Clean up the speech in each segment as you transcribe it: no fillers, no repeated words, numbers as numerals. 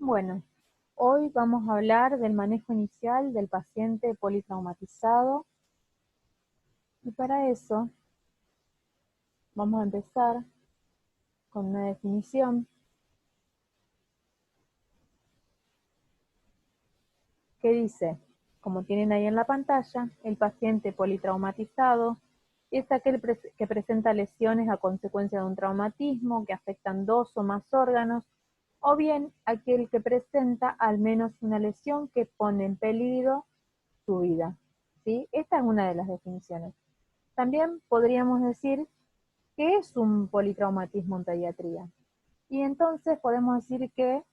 Bueno, hoy vamos a hablar del manejo inicial del paciente politraumatizado y para eso vamos a empezar con una definición que dice, como tienen ahí en la pantalla, el paciente politraumatizado es aquel que presenta lesiones a consecuencia de un traumatismo que afectan dos o más órganos, o bien aquel que presenta al menos una lesión que pone en peligro su vida. ¿Sí? Esta es una de las definiciones. También podríamos decir que es un politraumatismo en pediatría. Y entonces podemos decir que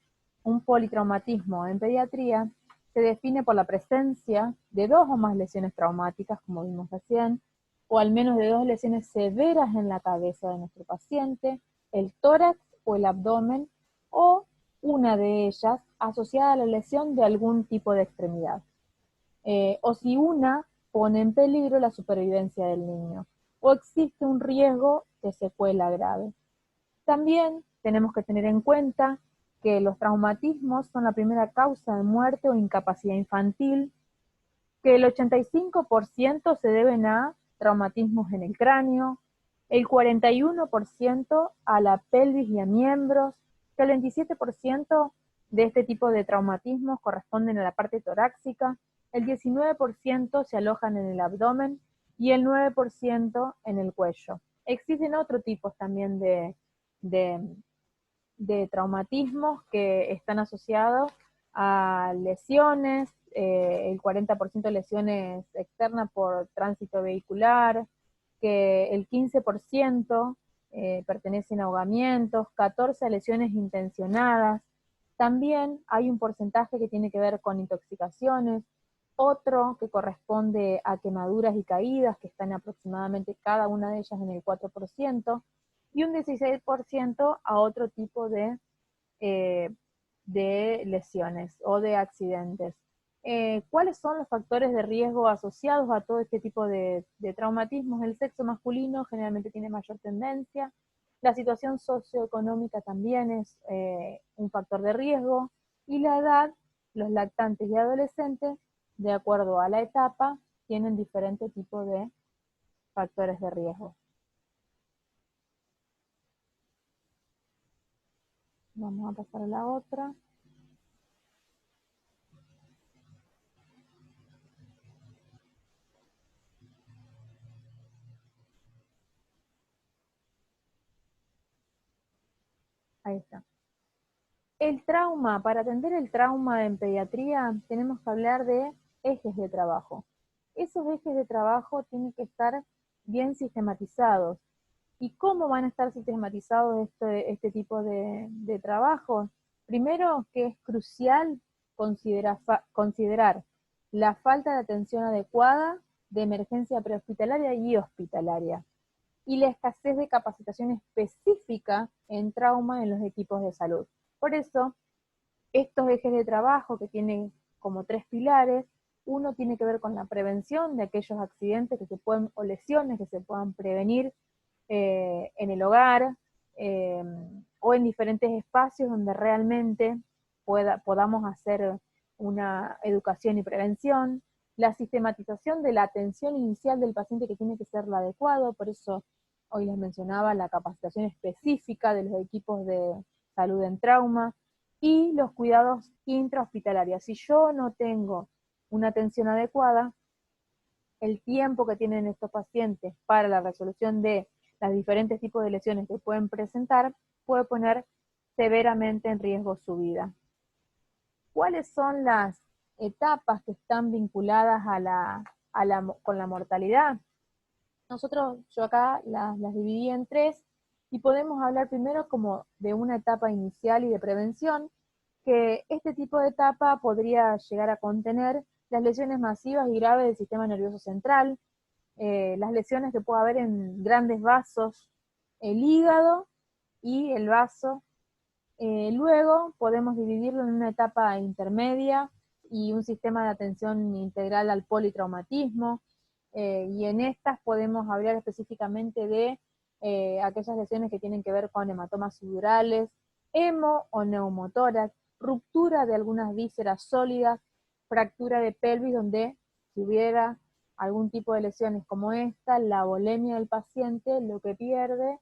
un politraumatismo en pediatría se define por la presencia de dos o más lesiones traumáticas, como vimos recién, o al menos de dos lesiones severas en la cabeza de nuestro paciente, el tórax o el abdomen, o una de ellas asociada a la lesión de algún tipo de extremidad. O si una pone en peligro la supervivencia del niño, o existe un riesgo de secuela grave. También tenemos que tener en cuenta que los traumatismos son la primera causa de muerte o incapacidad infantil, que el 85% se deben a traumatismos en el cráneo, el 41% a la pelvis y a miembros, que el 27% de este tipo de traumatismos corresponden a la parte torácica, el 19% se alojan en el abdomen y el 9% en el cuello. Existen otros tipos también de, de traumatismos que están asociados a lesiones, el 40% de lesiones externas por tránsito vehicular, que el 15% pertenecen a ahogamientos, 14 a lesiones intencionadas. También hay un porcentaje que tiene que ver con intoxicaciones, otro que corresponde a quemaduras y caídas, que están aproximadamente cada una de ellas en el 4%, y un 16% a otro tipo de lesiones o de accidentes. ¿Cuáles son los factores de riesgo asociados a todo este tipo de traumatismos? El sexo masculino generalmente tiene mayor tendencia, la situación socioeconómica también es un factor de riesgo, y la edad, los lactantes y adolescentes, de acuerdo a la etapa, tienen diferentes tipos de factores de riesgo. Vamos a pasar a la otra. Ahí está. El trauma, para atender el trauma en pediatría, tenemos que hablar de ejes de trabajo. Esos ejes de trabajo tienen que estar bien sistematizados. ¿Y cómo van a estar sistematizados este tipo de trabajos? Primero, que es crucial considerar la falta de atención adecuada de emergencia prehospitalaria y hospitalaria, y la escasez de capacitación específica en trauma en los equipos de salud. Por eso, estos ejes de trabajo que tienen como tres pilares, uno tiene que ver con la prevención de aquellos accidentes que se pueden, o lesiones que se puedan prevenir en el hogar, o en diferentes espacios donde realmente podamos hacer una educación y prevención, la sistematización de la atención inicial del paciente que tiene que ser la adecuada, por eso hoy les mencionaba la capacitación específica de los equipos de salud en trauma, y los cuidados intrahospitalarios. Si yo no tengo una atención adecuada, el tiempo que tienen estos pacientes para la resolución de los diferentes tipos de lesiones que pueden presentar puede poner severamente en riesgo su vida. ¿Cuáles son las etapas que están vinculadas con la mortalidad? Yo acá las dividí en tres, y podemos hablar primero como de una etapa inicial y de prevención, que este tipo de etapa podría llegar a contener las lesiones masivas y graves del sistema nervioso central, las lesiones que puede haber en grandes vasos, el hígado y el vaso. Luego podemos dividirlo en una etapa intermedia y un sistema de atención integral al politraumatismo, y en estas podemos hablar específicamente de aquellas lesiones que tienen que ver con hematomas sudorales, hemo o neumotórax, ruptura de algunas vísceras sólidas, fractura de pelvis, donde si hubiera algún tipo de lesiones como esta, la volemia del paciente lo que pierde,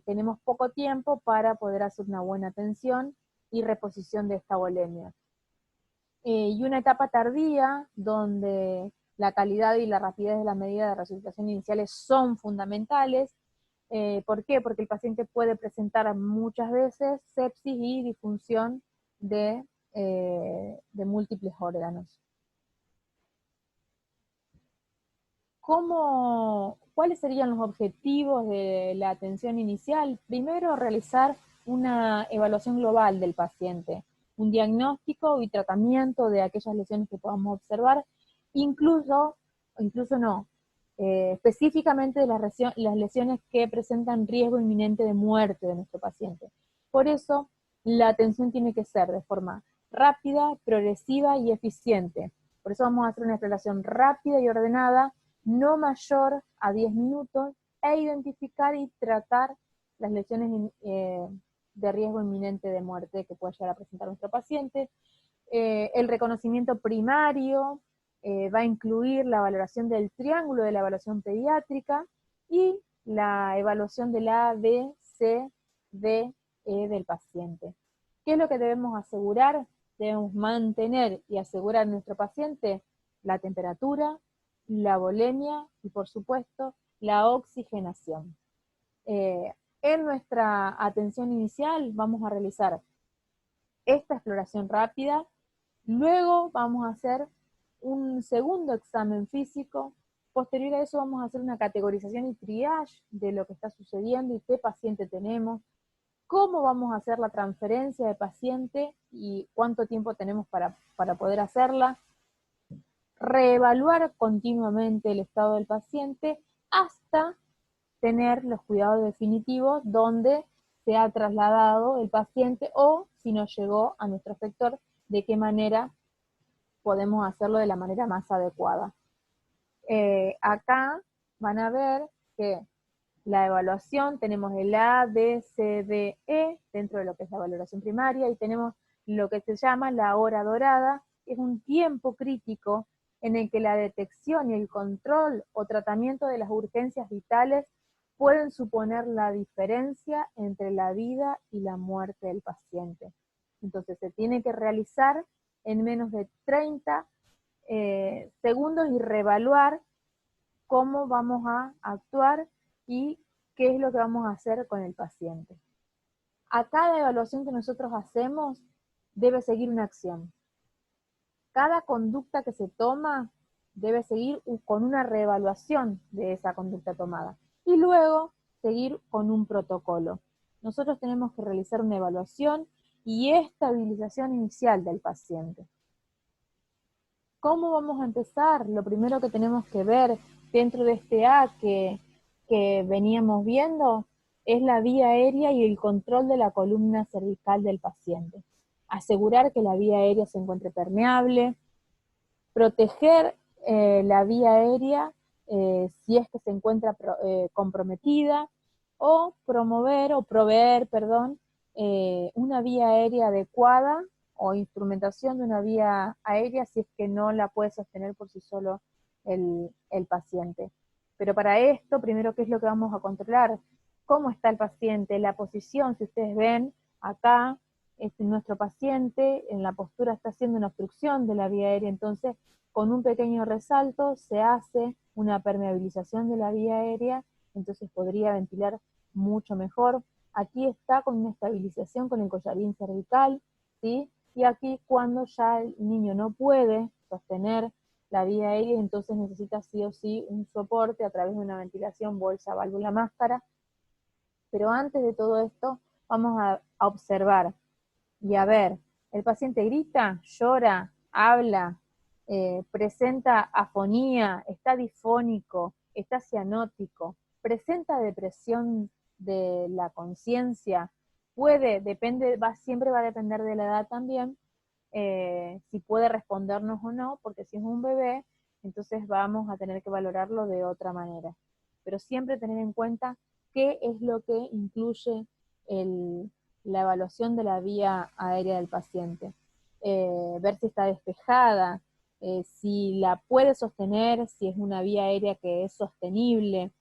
tenemos poco tiempo para poder hacer una buena atención y reposición de esta volemia. Y una etapa tardía, donde la calidad y la rapidez de las medidas de resucitación iniciales son fundamentales. ¿Por qué? Porque el paciente puede presentar muchas veces sepsis y disfunción de múltiples órganos. ¿Cuáles serían los objetivos de la atención inicial? Primero, realizar una evaluación global del paciente, un diagnóstico y tratamiento de aquellas lesiones que podamos observar, incluso no, específicamente de las lesiones que presentan riesgo inminente de muerte de nuestro paciente. Por eso, la atención tiene que ser de forma rápida, progresiva y eficiente. Por eso vamos a hacer una exploración rápida y ordenada, no mayor a 10 minutos, e identificar y tratar las lesiones de riesgo inminente de muerte que puede llegar a presentar nuestro paciente. El reconocimiento primario va a incluir la valoración del triángulo de la evaluación pediátrica y la evaluación de la ABCDE del paciente. ¿Qué es lo que debemos asegurar? Debemos mantener y asegurar a nuestro paciente la temperatura, la volemia y, por supuesto, la oxigenación. En nuestra atención inicial vamos a realizar esta exploración rápida, luego vamos a hacer un segundo examen físico, posterior a eso vamos a hacer una categorización y triage de lo que está sucediendo y qué paciente tenemos, cómo vamos a hacer la transferencia de paciente y cuánto tiempo tenemos para poder hacerla, reevaluar continuamente el estado del paciente hasta tener los cuidados definitivos donde se ha trasladado el paciente o si no llegó a nuestro sector, de qué manera podemos hacerlo de la manera más adecuada. Acá van a ver que la evaluación, tenemos el A, B, C, D, E, dentro de lo que es la valoración primaria, y tenemos lo que se llama la hora dorada, es un tiempo crítico en el que la detección y el control o tratamiento de las urgencias vitales pueden suponer la diferencia entre la vida y la muerte del paciente. Entonces se tiene que realizar en menos de 30 segundos y reevaluar cómo vamos a actuar y qué es lo que vamos a hacer con el paciente. A cada evaluación que nosotros hacemos debe seguir una acción. Cada conducta que se toma debe seguir con una reevaluación de esa conducta tomada y luego seguir con un protocolo. Nosotros tenemos que realizar una evaluación y estabilización inicial del paciente. ¿Cómo vamos a empezar? Lo primero que tenemos que ver dentro de este A que veníamos viendo es la vía aérea y el control de la columna cervical del paciente. Asegurar que la vía aérea se encuentre permeable, proteger la vía aérea si es que se encuentra comprometida, o proveer, una vía aérea adecuada o instrumentación de una vía aérea si es que no la puede sostener por sí solo el paciente. Pero para esto, primero, ¿qué es lo que vamos a controlar? ¿Cómo está el paciente? La posición, si ustedes ven acá, nuestro paciente en la postura está haciendo una obstrucción de la vía aérea, entonces con un pequeño resalto se hace una permeabilización de la vía aérea, entonces podría ventilar mucho mejor. Aquí está con una estabilización con el collarín cervical, ¿sí? Y aquí cuando ya el niño no puede sostener la vía aérea, entonces necesita sí o sí un soporte a través de una ventilación, bolsa, válvula, máscara. Pero antes de todo esto, vamos a observar y a ver, el paciente grita, llora, habla, presenta afonía, está difónico, está cianótico, presenta depresión de la conciencia, siempre va a depender de la edad también, si puede respondernos o no, porque si es un bebé, entonces vamos a tener que valorarlo de otra manera. Pero siempre tener en cuenta qué es lo que incluye la evaluación de la vía aérea del paciente, ver si está despejada, si la puede sostener, si es una vía aérea que es sostenible,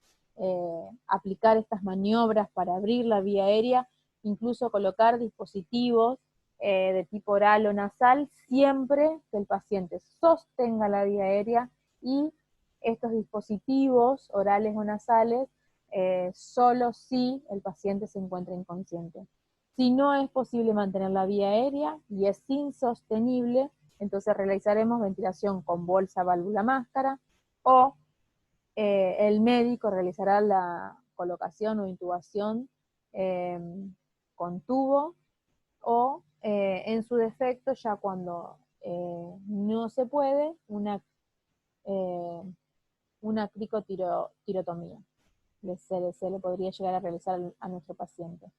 aplicar estas maniobras para abrir la vía aérea, incluso colocar dispositivos de tipo oral o nasal, siempre que el paciente sostenga la vía aérea, y estos dispositivos orales o nasales solo si el paciente se encuentra inconsciente. Si no es posible mantener la vía aérea y es insostenible, entonces realizaremos ventilación con bolsa, válvula, máscara, o el médico realizará la colocación o intubación eh, con tubo, o en su defecto, ya cuando no se puede, una cricotirotomía se le podría llegar a realizar a nuestro paciente.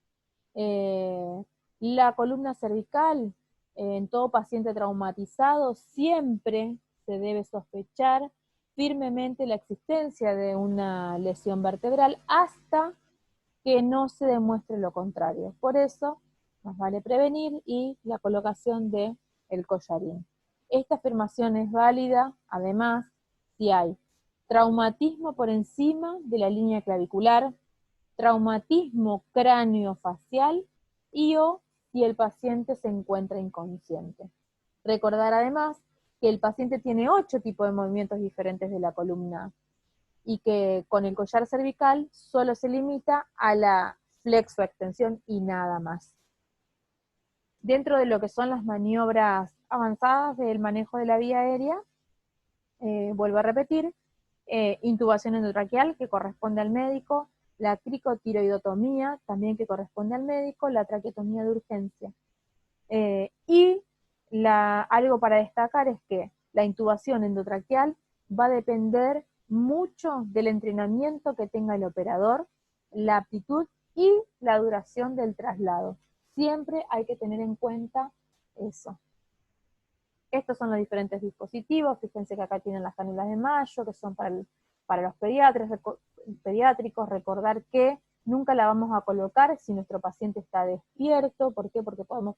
La columna cervical, en todo paciente traumatizado, siempre se debe sospechar firmemente la existencia de una lesión vertebral hasta que no se demuestre lo contrario. Por eso, nos vale prevenir y la colocación de el collarín. Esta afirmación es válida, además, si hay traumatismo por encima de la línea clavicular, traumatismo craneofacial y o si el paciente se encuentra inconsciente. Recordar además que el paciente tiene 8 tipos de movimientos diferentes de la columna y que con el collar cervical solo se limita a la flexoextensión y nada más. Dentro de lo que son las maniobras avanzadas del manejo de la vía aérea, vuelvo a repetir, intubación endotraqueal, que corresponde al médico, la cricotiroidotomía, también que corresponde al médico, la traqueotomía de urgencia. Y algo para destacar es que la intubación endotraqueal va a depender mucho del entrenamiento que tenga el operador, la aptitud y la duración del traslado. Siempre hay que tener en cuenta eso. Estos son los diferentes dispositivos. Fíjense que acá tienen las cánulas de Mayo, que son para los pediátricos. Recordar que nunca la vamos a colocar si nuestro paciente está despierto. ¿Por qué? Porque podemos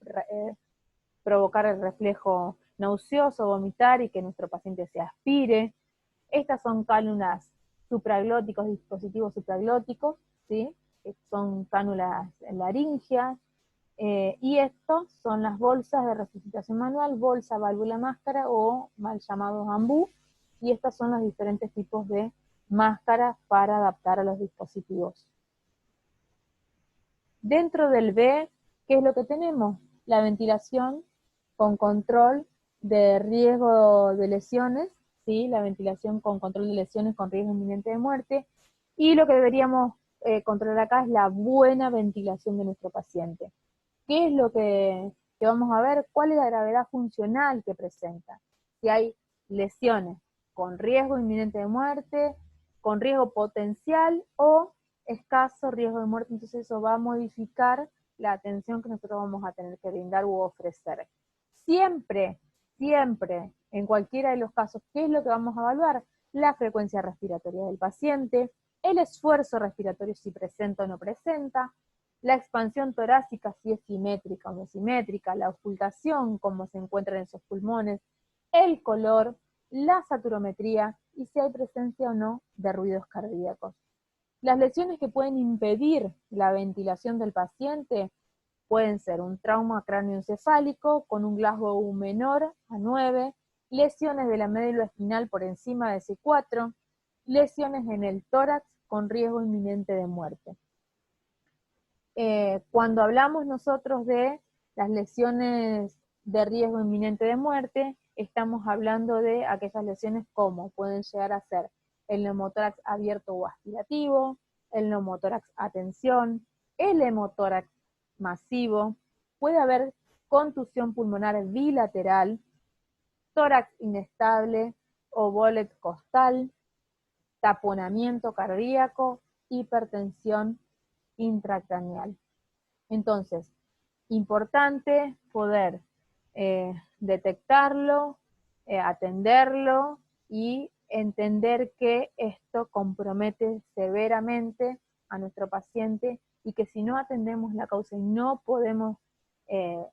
provocar el reflejo nauseoso, vomitar y que nuestro paciente se aspire. Estas son cánulas supraglóticos, dispositivos supraglóticos, ¿sí? Son cánulas laríngeas. Y estos son las bolsas de resucitación manual, bolsa, válvula, máscara o mal llamados ambú. Y estos son los diferentes tipos de máscaras para adaptar a los dispositivos. Dentro del B, ¿qué es lo que tenemos? La ventilación con control de riesgo de lesiones, ¿sí? La ventilación con control de lesiones con riesgo inminente de muerte. Y lo que deberíamos controlar acá es la buena ventilación de nuestro paciente. ¿Qué es lo que vamos a ver? ¿Cuál es la gravedad funcional que presenta? Si hay lesiones con riesgo inminente de muerte, con riesgo potencial o escaso riesgo de muerte, entonces eso va a modificar la atención que nosotros vamos a tener que brindar u ofrecer. Siempre, siempre, en cualquiera de los casos, ¿qué es lo que vamos a evaluar? La frecuencia respiratoria del paciente, el esfuerzo respiratorio si presenta o no presenta, la expansión torácica si es simétrica o no simétrica, la auscultación, cómo se encuentran en sus pulmones, el color, la saturometría y si hay presencia o no de ruidos cardíacos. Las lesiones que pueden impedir la ventilación del paciente pueden ser un trauma cráneoencefálico con un Glasgow menor a 9, lesiones de la médula espinal por encima de C4, lesiones en el tórax con riesgo inminente de muerte. Cuando hablamos nosotros de las lesiones de riesgo inminente de muerte, estamos hablando de aquellas lesiones como pueden llegar a ser el neumotórax abierto o aspirativo, el neumotórax a tensión, el hemotórax masivo, puede haber contusión pulmonar bilateral, tórax inestable o bolet costal, taponamiento cardíaco, hipertensión intracraneal. Entonces, importante poder detectarlo, atenderlo y entender que esto compromete severamente a nuestro paciente y que si no atendemos la causa y no podemos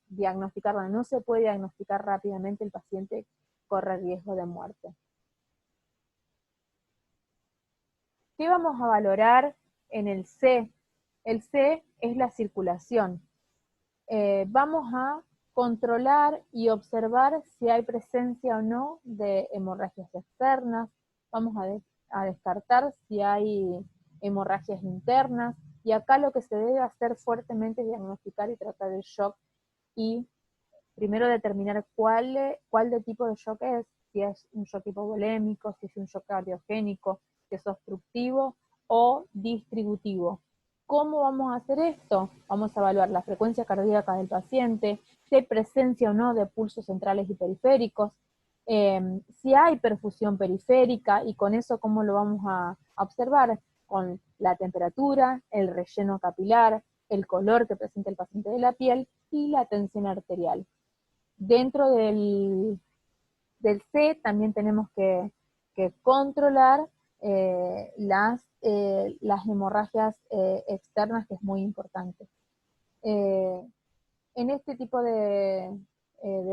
diagnosticarla, no se puede diagnosticar rápidamente, el paciente corre riesgo de muerte. ¿Qué vamos a valorar en el C? El C es la circulación. Vamos a controlar y observar si hay presencia o no de hemorragias externas, vamos a descartar si hay hemorragias internas, y acá lo que se debe hacer fuertemente es diagnosticar y tratar el shock, y primero determinar cuál de tipo de shock es, si es un shock hipovolémico, si es un shock cardiogénico, si es obstructivo o distributivo. ¿Cómo vamos a hacer esto? Vamos a evaluar la frecuencia cardíaca del paciente, si hay presencia o no de pulsos centrales y periféricos, si hay perfusión periférica, y con eso ¿cómo lo vamos a observar? Con la temperatura, el relleno capilar, el color que presenta el paciente de la piel y la tensión arterial. Dentro del C también tenemos que controlar las hemorragias externas, que es muy importante. En este tipo de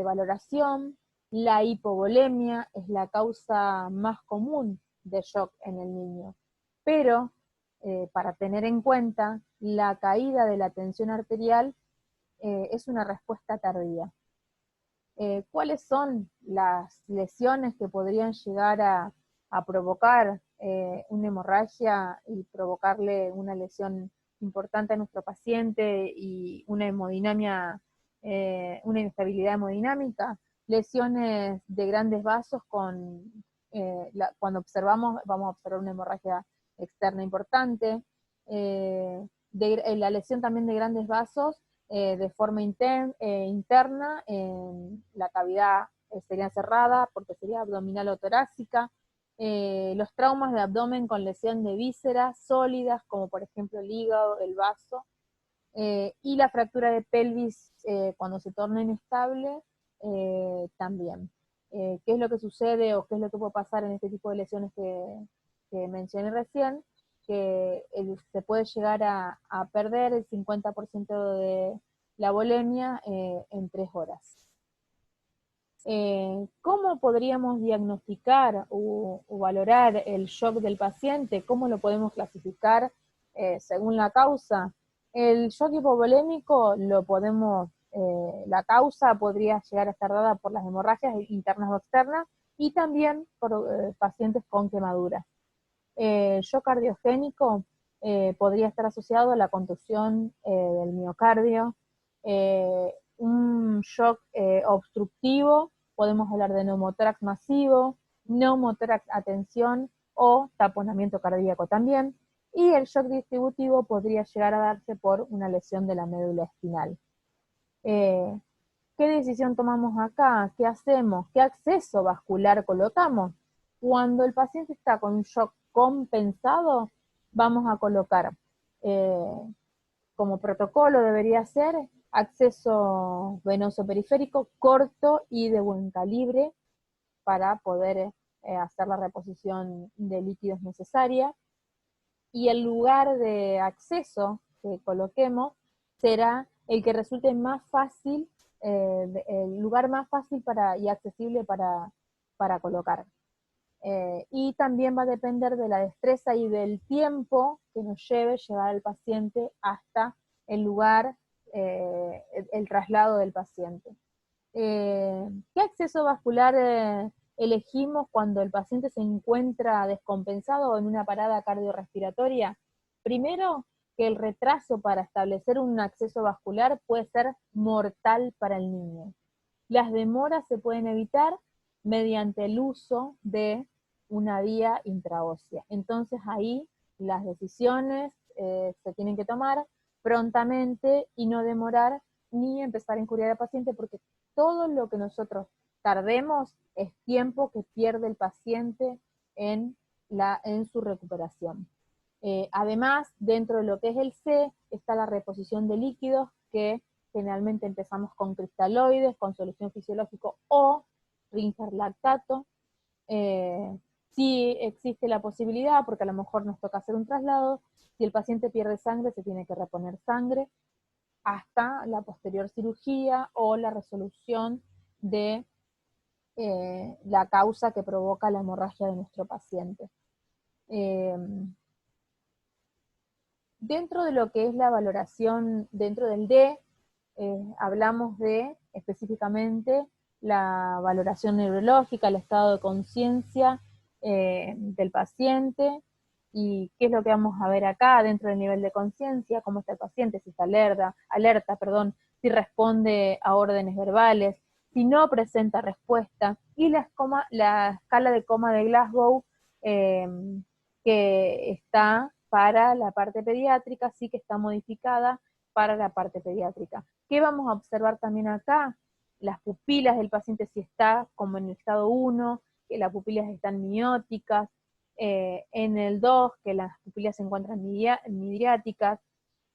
valoración, la hipovolemia es la causa más común de shock en el niño, pero para tener en cuenta, la caída de la tensión arterial es una respuesta tardía. ¿Cuáles son las lesiones que podrían llegar a provocar una hemorragia y provocarle una lesión importante a nuestro paciente y una hemodinamia, una inestabilidad hemodinámica? Lesiones de grandes vasos cuando observamos, vamos a observar una hemorragia externa importante, la lesión también de grandes vasos de forma interna, la cavidad sería cerrada porque sería abdominal o torácica, los traumas de abdomen con lesión de vísceras sólidas, como por ejemplo el hígado, el vaso, y la fractura de pelvis cuando se torna inestable también. ¿Qué es lo que sucede o qué es lo que puede pasar en este tipo de lesiones que mencioné recién? Que se puede llegar a perder el 50% de la volemia en 3 horas. ¿Cómo podríamos diagnosticar o valorar el shock del paciente? ¿Cómo lo podemos clasificar según la causa? El shock hipovolémico lo podemos, la causa podría llegar a estar dada por las hemorragias internas o externas, y también por pacientes con quemaduras. Shock cardiogénico podría estar asociado a la contusión del miocardio. Un shock obstructivo, podemos hablar de neumotórax masivo, neumotórax a tensión o taponamiento cardíaco también. Y el shock distributivo podría llegar a darse por una lesión de la médula espinal. ¿Qué decisión tomamos acá? ¿Qué hacemos? ¿Qué acceso vascular colocamos? Cuando el paciente está con un shock compensado, vamos a colocar, como protocolo debería ser, acceso venoso periférico corto y de buen calibre para poder hacer la reposición de líquidos necesaria. Y el lugar de acceso que coloquemos será el que resulte más fácil, el lugar más fácil y accesible para colocar. Y también va a depender de la destreza y del tiempo que nos lleve llevar al paciente hasta el lugar, el traslado del paciente. ¿Qué acceso vascular elegimos cuando el paciente se encuentra descompensado o en una parada cardiorrespiratoria? Primero, que el retraso para establecer un acceso vascular puede ser mortal para el niño. Las demoras se pueden evitar mediante el uso de una vía intraósea. Entonces ahí las decisiones se tienen que tomar prontamente y no demorar ni empezar a encuriar al paciente, porque todo lo que nosotros tardemos es tiempo que pierde el paciente en su recuperación. Además, dentro de lo que es el C, está la reposición de líquidos, que generalmente empezamos con cristaloides, con solución fisiológica o Ringer lactato. Sí existe la posibilidad, porque a lo mejor nos toca hacer un traslado, si el paciente pierde sangre, se tiene que reponer sangre hasta la posterior cirugía o la resolución de la causa que provoca la hemorragia de nuestro paciente. Dentro de lo que es la valoración, dentro del D, hablamos de específicamente la valoración neurológica, el estado de conciencia del paciente, y qué es lo que vamos a ver acá dentro del nivel de conciencia, cómo está el paciente, si está alerta, si responde a órdenes verbales, si no presenta respuesta, y la escala de coma de Glasgow, que está para la parte pediátrica, sí que está modificada para la parte pediátrica. ¿Qué vamos a observar también acá? Las pupilas del paciente, si está como en el estado 1, que las pupilas están mióticas, en el 2, que las pupilas se encuentran midriáticas,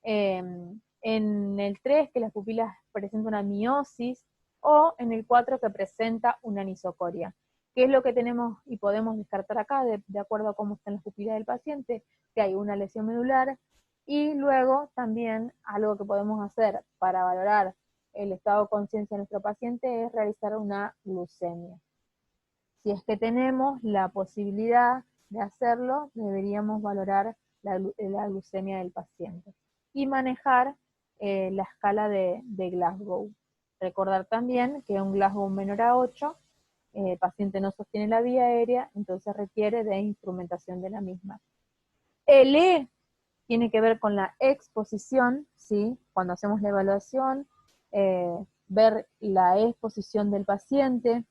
en el 3, que las pupilas presentan una miosis, o en el 4, que presenta una anisocoria. ¿Qué es lo que tenemos y podemos descartar acá, de acuerdo a cómo están las pupilas del paciente? Que hay una lesión medular, y luego también algo que podemos hacer para valorar el estado de conciencia de nuestro paciente es realizar una glucemia. Si es que tenemos la posibilidad de hacerlo, deberíamos valorar la glucemia del paciente y manejar la escala de Glasgow. Recordar también que un Glasgow menor a 8, el paciente no sostiene la vía aérea, entonces requiere de instrumentación de la misma. El E tiene que ver con la exposición, ¿sí? Cuando hacemos la evaluación, ver la exposición del paciente,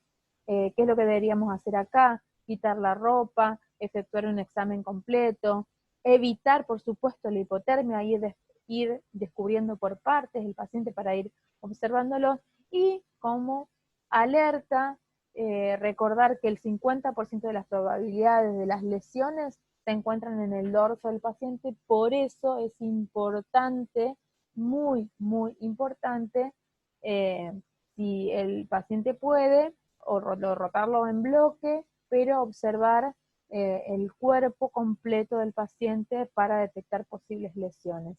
qué es lo que deberíamos hacer acá, quitar la ropa, efectuar un examen completo, evitar, por supuesto, la hipotermia, ir descubriendo por partes el paciente para ir observándolo, y como alerta, recordar que el 50% de las probabilidades de las lesiones se encuentran en el dorso del paciente, por eso es importante, muy, muy importante, si el paciente puede, o rotarlo en bloque, pero observar el cuerpo completo del paciente para detectar posibles lesiones.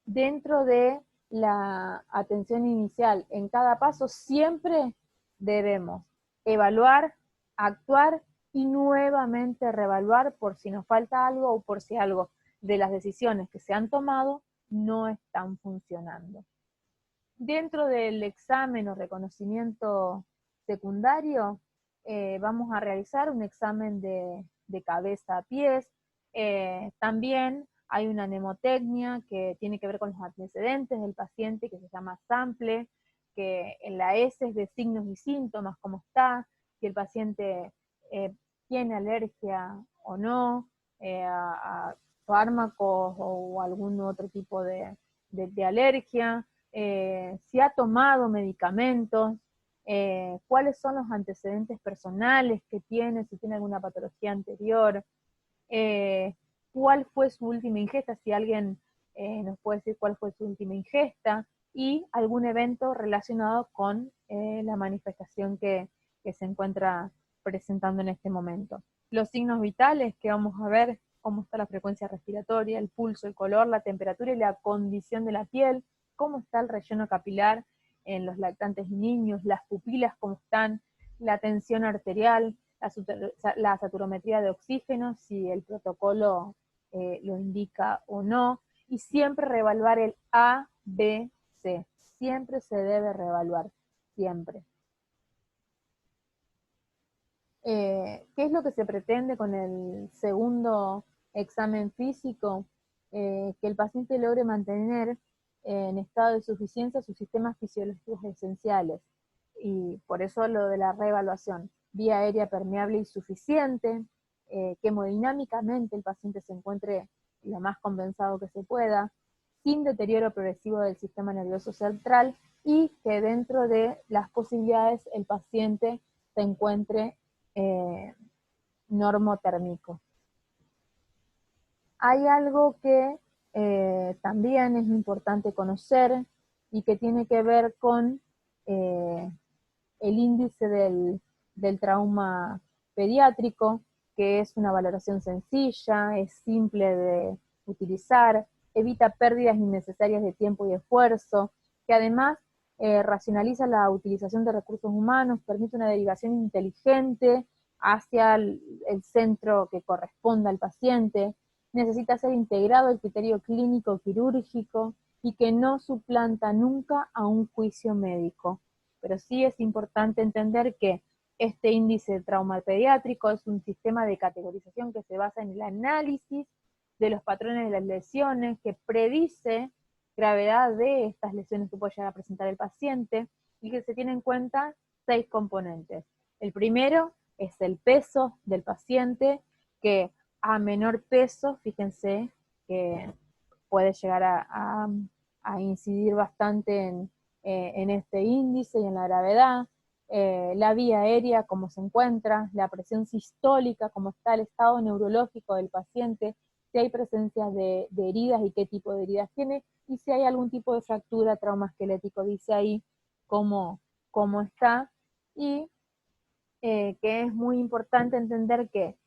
Dentro de la atención inicial, en cada paso siempre debemos evaluar, actuar y nuevamente reevaluar por si nos falta algo o por si algo de las decisiones que se han tomado no están funcionando. Dentro del examen o reconocimiento secundario, vamos a realizar un examen de cabeza a pies. También hay una mnemotecnia que tiene que ver con los antecedentes del paciente, que se llama sample, que en la S es de signos y síntomas, cómo está, si el paciente tiene alergia o no, a fármacos o algún otro tipo de alergia, si ha tomado medicamentos, cuáles son los antecedentes personales que tiene, si tiene alguna patología anterior, cuál fue su última ingesta, si alguien nos puede decir cuál fue su última ingesta, y algún evento relacionado con la manifestación que se encuentra presentando en este momento. Los signos vitales que vamos a ver, cómo está la frecuencia respiratoria, el pulso, el color, la temperatura y la condición de la piel, cómo está el relleno capilar en los lactantes y niños, las pupilas cómo están, la tensión arterial, la saturometría de oxígeno, si el protocolo lo indica o no, y siempre reevaluar el A, B, C. Siempre se debe reevaluar, siempre. ¿Qué es lo que se pretende con el segundo examen físico? Que el paciente logre mantener en estado de suficiencia sus sistemas fisiológicos esenciales, y por eso lo de la reevaluación, vía aérea permeable y suficiente, que hemodinámicamente el paciente se encuentre lo más compensado que se pueda, sin deterioro progresivo del sistema nervioso central, y que dentro de las posibilidades el paciente se encuentre normotérmico. Hay algo que también es importante conocer y que tiene que ver con el índice del trauma pediátrico, que es una valoración sencilla, es simple de utilizar, evita pérdidas innecesarias de tiempo y esfuerzo, que además racionaliza la utilización de recursos humanos, permite una derivación inteligente hacia el centro que corresponda al paciente, necesita ser integrado el criterio clínico quirúrgico y que no suplanta nunca a un juicio médico. Pero sí es importante entender que este índice de trauma pediátrico es un sistema de categorización que se basa en el análisis de los patrones de las lesiones, que predice gravedad de estas lesiones que puede llegar a presentar el paciente, y que se tiene en cuenta 6 componentes. El primero es el peso del paciente, que a menor peso, fíjense que puede llegar a incidir bastante en este índice y en la gravedad, la vía aérea, cómo se encuentra, la presión sistólica, cómo está el estado neurológico del paciente, si hay presencia de heridas y qué tipo de heridas tiene, y si hay algún tipo de fractura, trauma esquelético, dice ahí cómo está, y que es muy importante entender que,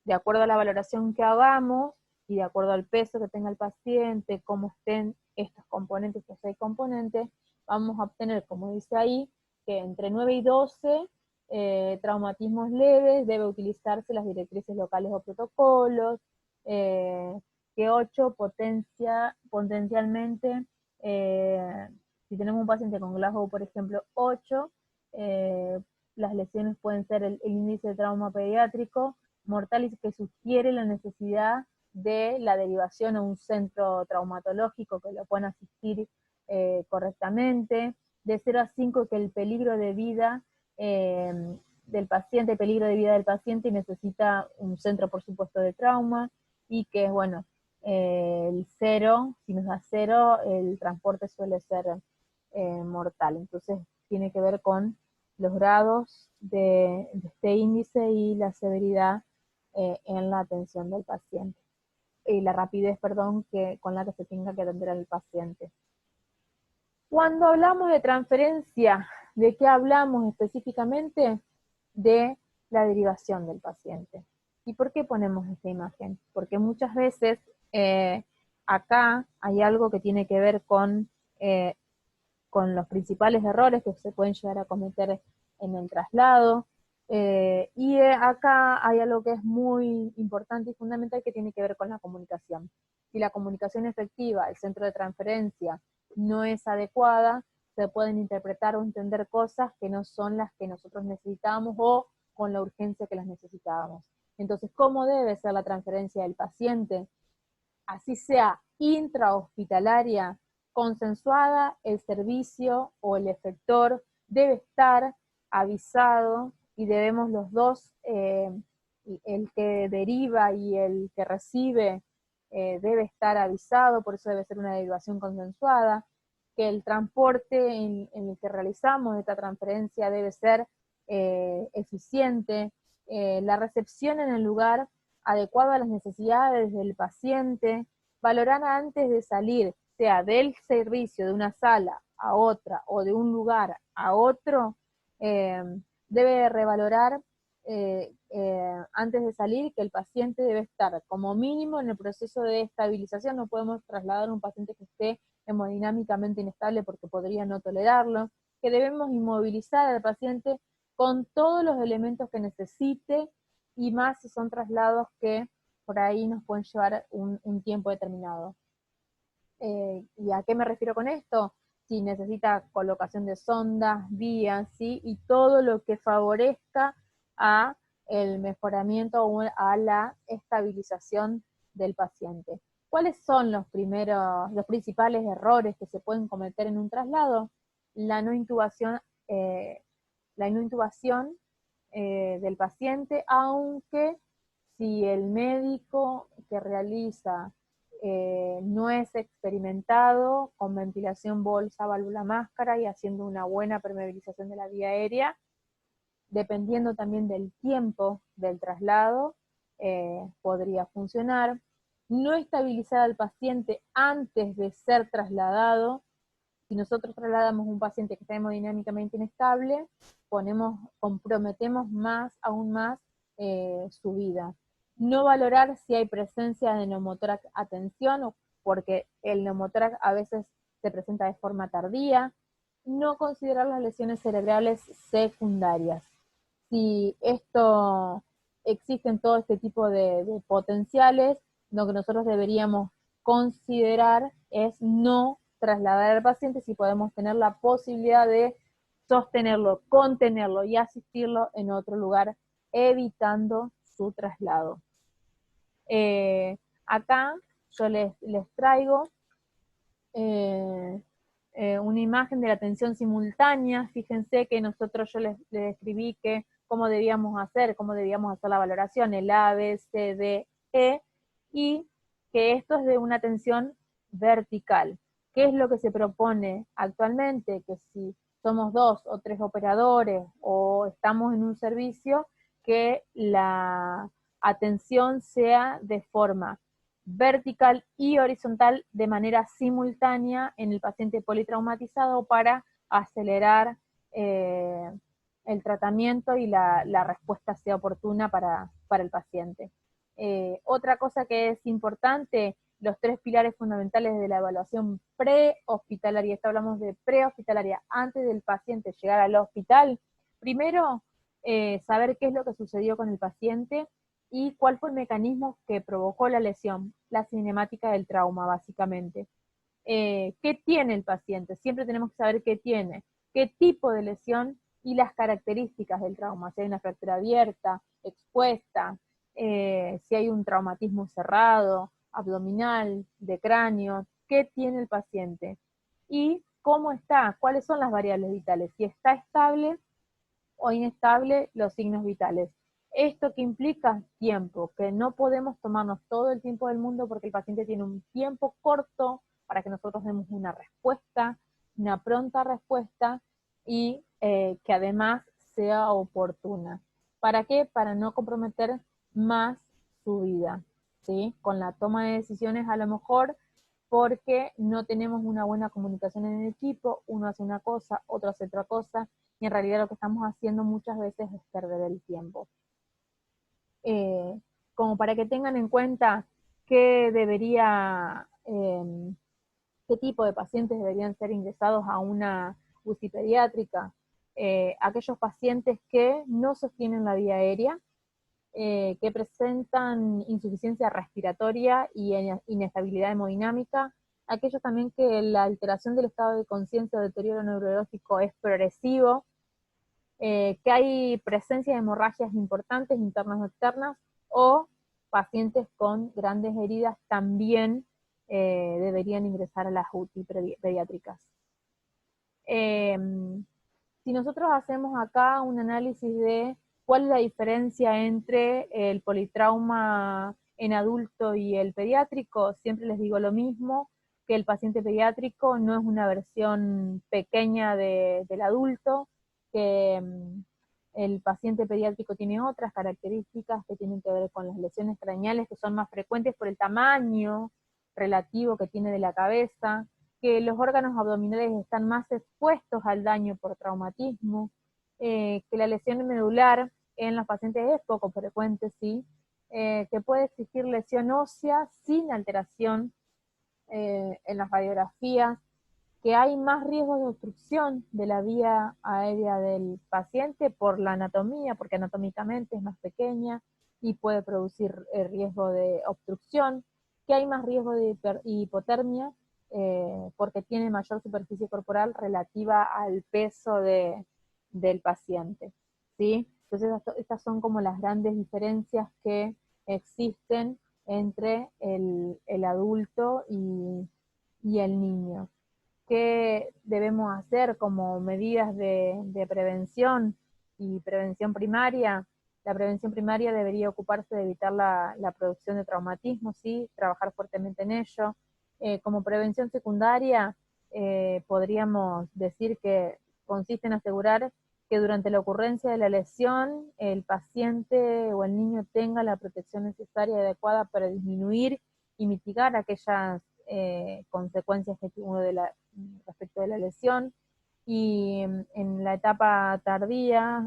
de acuerdo a la valoración que hagamos, y de acuerdo al peso que tenga el paciente, cómo estén estos componentes, estos 6 componentes, vamos a obtener, como dice ahí, que entre 9 y 12 traumatismos leves, debe utilizarse las directrices locales o protocolos, que 8 potencialmente, si tenemos un paciente con Glasgow, por ejemplo, 8, las lesiones pueden ser el índice de trauma pediátrico mortal, y que sugiere la necesidad de la derivación a un centro traumatológico que lo puedan asistir correctamente, de 0 a 5 que el peligro de vida del paciente, y necesita un centro, por supuesto, de trauma, y que, bueno, el 0, si nos da 0, el transporte suele ser mortal. Entonces tiene que ver con los grados de este índice y la severidad en la atención del paciente, y la rapidez, perdón, con la que se tenga que atender al paciente. Cuando hablamos de transferencia, ¿de qué hablamos específicamente? De la derivación del paciente. ¿Y por qué ponemos esta imagen? Porque muchas veces acá hay algo que tiene que ver con los principales errores que se pueden llegar a cometer en el traslado, y acá hay algo que es muy importante y fundamental, que tiene que ver con la comunicación. Si la comunicación efectiva, el centro de transferencia, no es adecuada, se pueden interpretar o entender cosas que no son las que nosotros necesitábamos o con la urgencia que las necesitábamos. Entonces, ¿cómo debe ser la transferencia del paciente? Así sea intrahospitalaria, consensuada, el servicio o el efector debe estar avisado, y debemos los dos, el que deriva y el que recibe, debe estar avisado, por eso debe ser una derivación consensuada, que el transporte en el que realizamos esta transferencia debe ser eficiente, la recepción en el lugar adecuado a las necesidades del paciente, valorar antes de salir, sea del servicio de una sala a otra o de un lugar a otro, debe revalorar antes de salir, que el paciente debe estar como mínimo en el proceso de estabilización. No podemos trasladar a un paciente que esté hemodinámicamente inestable porque podría no tolerarlo, que debemos inmovilizar al paciente con todos los elementos que necesite, y más si son traslados que por ahí nos pueden llevar un tiempo determinado. ¿Y a qué me refiero con esto? Si necesita colocación de sondas, vías, ¿sí? Y todo lo que favorezca a el mejoramiento o a la estabilización del paciente. ¿Cuáles son los principales errores que se pueden cometer en un traslado? La no intubación, del paciente, aunque si el médico que realiza no es experimentado con ventilación bolsa, válvula, máscara, y haciendo una buena permeabilización de la vía aérea, dependiendo también del tiempo del traslado, podría funcionar. No estabilizar al paciente antes de ser trasladado, Si nosotros trasladamos un paciente que está hemodinámicamente inestable, comprometemos aún más su vida. No valorar si hay presencia de neumotórax a tensión, porque el neumotórax a veces se presenta de forma tardía. No considerar las lesiones cerebrales secundarias. Si existen todo este tipo de potenciales, lo que nosotros deberíamos considerar es no trasladar al paciente si podemos tener la posibilidad de sostenerlo, contenerlo y asistirlo en otro lugar, evitando su traslado. Acá yo les traigo una imagen de la atención simultánea. Fíjense que nosotros yo les describí cómo debíamos hacer la valoración, el A, B, C, D, E, y que esto es de una atención vertical. ¿Qué es lo que se propone actualmente? Que si somos 2 o 3 operadores o estamos en un servicio, que la atención sea de forma vertical y horizontal de manera simultánea en el paciente politraumatizado para acelerar el tratamiento y la respuesta sea oportuna para el paciente. Otra cosa que es importante, los 3 pilares fundamentales de la evaluación prehospitalaria, esto hablamos de prehospitalaria, antes del paciente llegar al hospital. Primero, saber qué es lo que sucedió con el paciente y cuál fue el mecanismo que provocó la lesión, la cinemática del trauma, básicamente. ¿Qué tiene el paciente? Siempre tenemos que saber qué tiene, qué tipo de lesión y las características del trauma, si hay una fractura abierta, expuesta, si hay un traumatismo cerrado, abdominal, de cráneo, qué tiene el paciente y cómo está, cuáles son las variables vitales, si está estable o inestable los signos vitales. ¿Esto que implica? Tiempo, que no podemos tomarnos todo el tiempo del mundo porque el paciente tiene un tiempo corto para que nosotros demos una respuesta, una pronta respuesta y que además sea oportuna. ¿Para qué? Para no comprometer más su vida, ¿sí? Con la toma de decisiones a lo mejor porque no tenemos una buena comunicación en el equipo, uno hace una cosa, otro hace otra cosa, y en realidad lo que estamos haciendo muchas veces es perder el tiempo. Como para que tengan en cuenta qué tipo de pacientes deberían ser ingresados a una UCI pediátrica. Aquellos pacientes que no sostienen la vía aérea, que presentan insuficiencia respiratoria y inestabilidad hemodinámica, aquellos también que la alteración del estado de conciencia o deterioro neurológico es progresivo, que hay presencia de hemorragias importantes, internas o externas, o pacientes con grandes heridas también deberían ingresar a las UTI pediátricas. Si nosotros hacemos acá un análisis de cuál es la diferencia entre el politrauma en adulto y el pediátrico, siempre les digo lo mismo, que el paciente pediátrico no es una versión pequeña del adulto, que el paciente pediátrico tiene otras características que tienen que ver con las lesiones craneales, que son más frecuentes por el tamaño relativo que tiene de la cabeza, que los órganos abdominales están más expuestos al daño por traumatismo, que la lesión medular en los pacientes es poco frecuente, sí, que puede existir lesión ósea sin alteración en las radiografías, que hay más riesgos de obstrucción de la vía aérea del paciente por la anatomía, porque anatómicamente es más pequeña y puede producir riesgo de obstrucción, que hay más riesgo de hipotermia porque tiene mayor superficie corporal relativa al peso del paciente, ¿sí? Entonces estas son como las grandes diferencias que existen entre el adulto y el niño. ¿Qué debemos hacer como medidas de prevención y prevención primaria? La prevención primaria debería ocuparse de evitar la producción de traumatismos, ¿sí? Trabajar fuertemente en ello. Como prevención secundaria, podríamos decir que consiste en asegurar que durante la ocurrencia de la lesión, el paciente o el niño tenga la protección necesaria y adecuada para disminuir y mitigar aquellas consecuencias que tuvo respecto de la lesión, y en la etapa tardía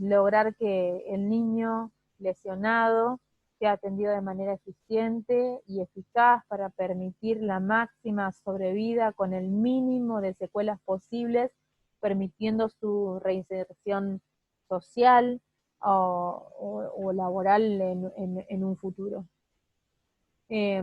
lograr que el niño lesionado sea atendido de manera eficiente y eficaz para permitir la máxima sobrevida con el mínimo de secuelas posibles, permitiendo su reinserción social o laboral en un futuro. ¿Qué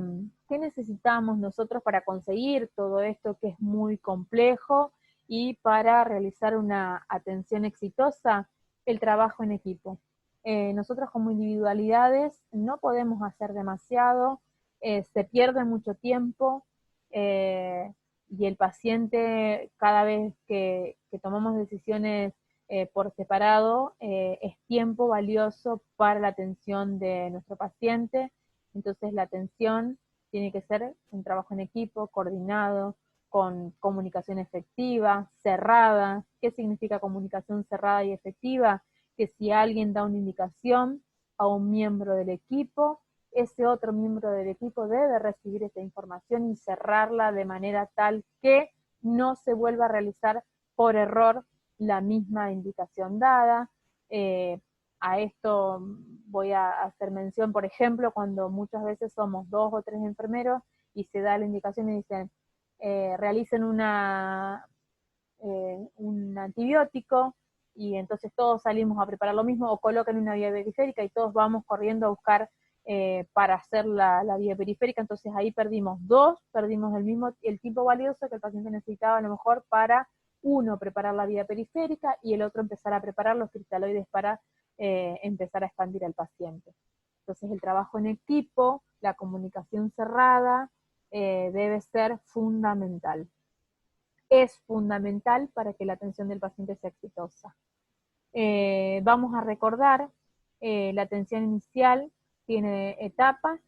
necesitamos nosotros para conseguir todo esto que es muy complejo y para realizar una atención exitosa? El trabajo en equipo. Nosotros como individualidades no podemos hacer demasiado, se pierde mucho tiempo y el paciente cada vez que tomamos decisiones por separado es tiempo valioso para la atención de nuestro paciente. Entonces la atención tiene que ser un trabajo en equipo, coordinado, con comunicación efectiva, cerrada. ¿Qué significa comunicación cerrada y efectiva? Que si alguien da una indicación a un miembro del equipo, ese otro miembro del equipo debe recibir esta información y cerrarla de manera tal que no se vuelva a realizar por error la misma indicación dada. A esto voy a hacer mención, por ejemplo, cuando muchas veces somos 2 o 3 enfermeros y se da la indicación y dicen, realicen un antibiótico, y entonces todos salimos a preparar lo mismo, o coloquen una vía periférica y todos vamos corriendo a buscar para hacer la vía periférica. Entonces ahí perdimos el tiempo valioso que el paciente necesitaba a lo mejor para uno preparar la vía periférica y el otro empezar a preparar los cristaloides para empezar a expandir al paciente. Entonces el trabajo en equipo, la comunicación cerrada, debe ser fundamental. Es fundamental para que la atención del paciente sea exitosa. Vamos a recordar, la atención inicial tiene etapas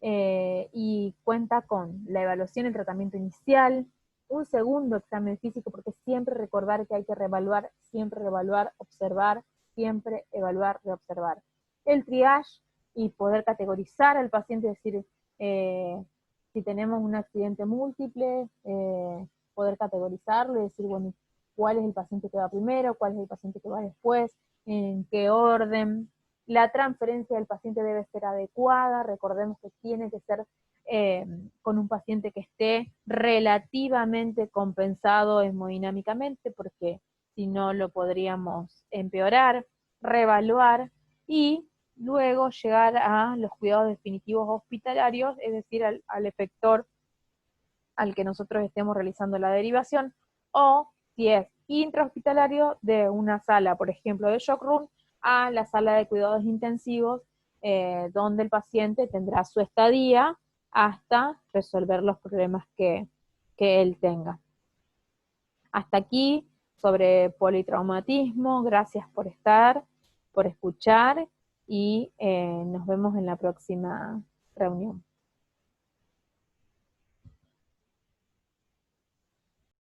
y cuenta con la evaluación, el tratamiento inicial, un segundo examen físico, porque siempre recordar que hay que reevaluar, siempre reevaluar, observar, siempre evaluar, reobservar. El triage y poder categorizar al paciente, decir, si tenemos un accidente múltiple, poder categorizarlo y decir, bueno, cuál es el paciente que va primero, cuál es el paciente que va después, en qué orden. La transferencia del paciente debe ser adecuada, recordemos que tiene que ser con un paciente que esté relativamente compensado hemodinámicamente, porque si no lo podríamos empeorar, reevaluar y luego llegar a los cuidados definitivos hospitalarios, es decir, al efector al que nosotros estemos realizando la derivación, o si es intrahospitalario, de una sala, por ejemplo, de shock room, a la sala de cuidados intensivos, donde el paciente tendrá su estadía hasta resolver los problemas que él tenga. Hasta aquí sobre politraumatismo. Gracias por estar, por escuchar, y nos vemos en la próxima reunión.